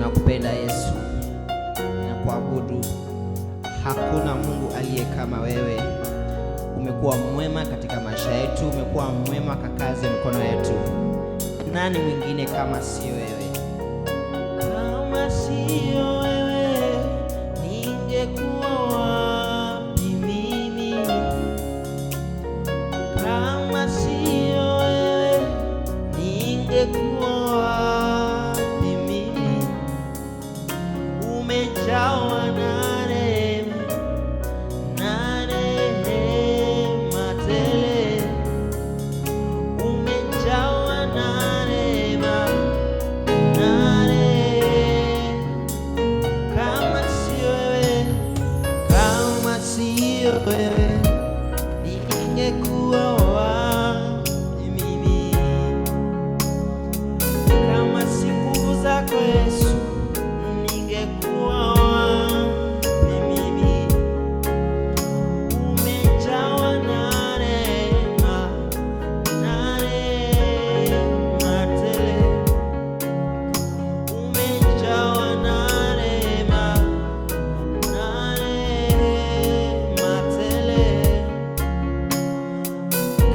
Tunakupenda Yesu na kuabudu. Hakuna Mungu aliye kama wewe. Umekuwa mwema katika maisha yetu, umekuwa mwema kwa kazi ya mikono yetu. Nani mwingine kama sio wewe? Kama sio wewe, ningekuwa wapi mimi? Kama sio wewe, ningekuwa wapi mimi? Umejawa na rehema, na rehema tele. Umejawa na rehema, na rehema. Kama sio wewe, kama sio wewe, ningekuwa wapi mimi? Kama si nguvu zako Yesu, ningekuwa wapi mimi? Umejawa na rehema, na rehema tele. Umejawa na rehema, na rehema tele.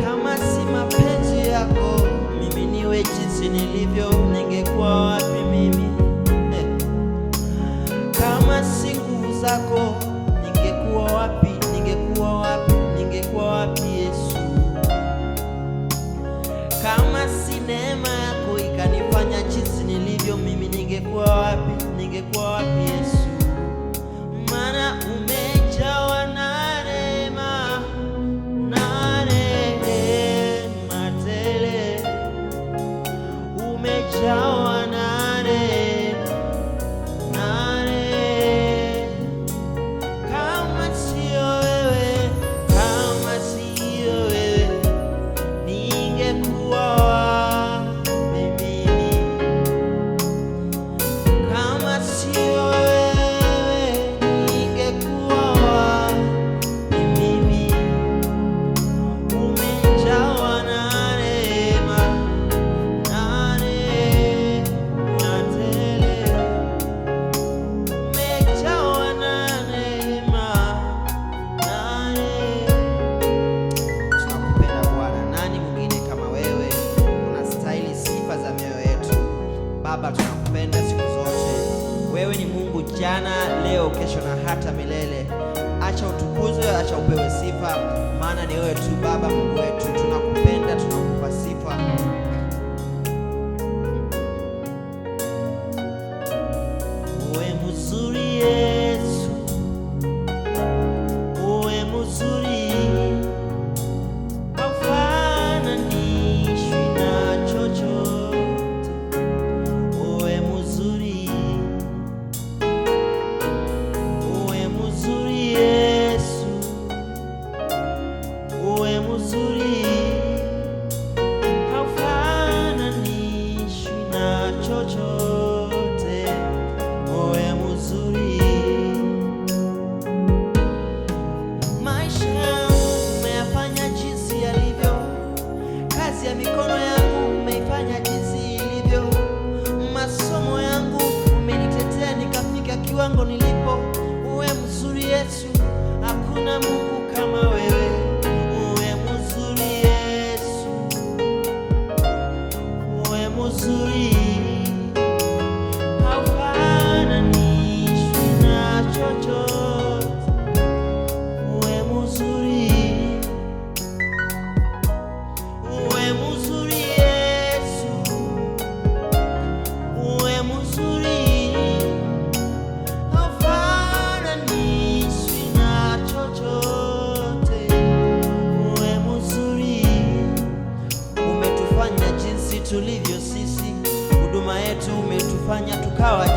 Kama si mapenzi yako mimi niwe jinsi nilivyo, ningekuwa wapi mimi? Kama si nguvu zako ningekuwa wapi? Ningekuwa wapi? Ningekuwa wapi Yesu? Kama si neema yako ikanifanya jinsi nilivyo mimi, ningekuwa wapi? Ningekuwa wapi Yesu? Maana umejawa na rehema, na rehema tele. Umejawa na rehema, na rehema. Kama sio wewe, kama sio wewe, ningekuwa wapi mimi? Kama sio wewe, ningekuwa wapi mimi? Umejawa na rehema, na rehema tele. Umejawa na rehema, na rehema. Tunakupenda Bwana. Nani mwingine kama wewe? Unastahili sifa za mioyo yetu. Baba, tunakupenda siku zote. Wewe ni Mungu jana, leo, kesho na hata milele. Acha utukuzwe, acha upewe sifa, maana ni wewe tu Baba Mungu wetu. Tunakupenda, tunakupa sifa. Uwe mzuri Yesu, uwe mzuri, haufananishwi na chochote. Uwe mzuri, uwe mzuri Yesu, uwe mzuri, haufananishwi na chochote. Uwe mzuri. Maisha yangu umeyafanya jinsi yalivyo, kazi ya mikono yangu umeifanya jinsi ilivyo, masomo yangu umenitetea nikafika kiwango nilipo. Uwe mzuri Yesu, hakuna Mungu kama wewe. Uwe mzuri Yesu, uwe mzuri, haufananishwi na chochote. Uwe mzuri, uwe mzuri Yesu, uwe mzuri, haufananishwi na chochote. Uwe mzuri, umetufanya jinsi tulivyo sisi, huduma yetu umetufanya tukawa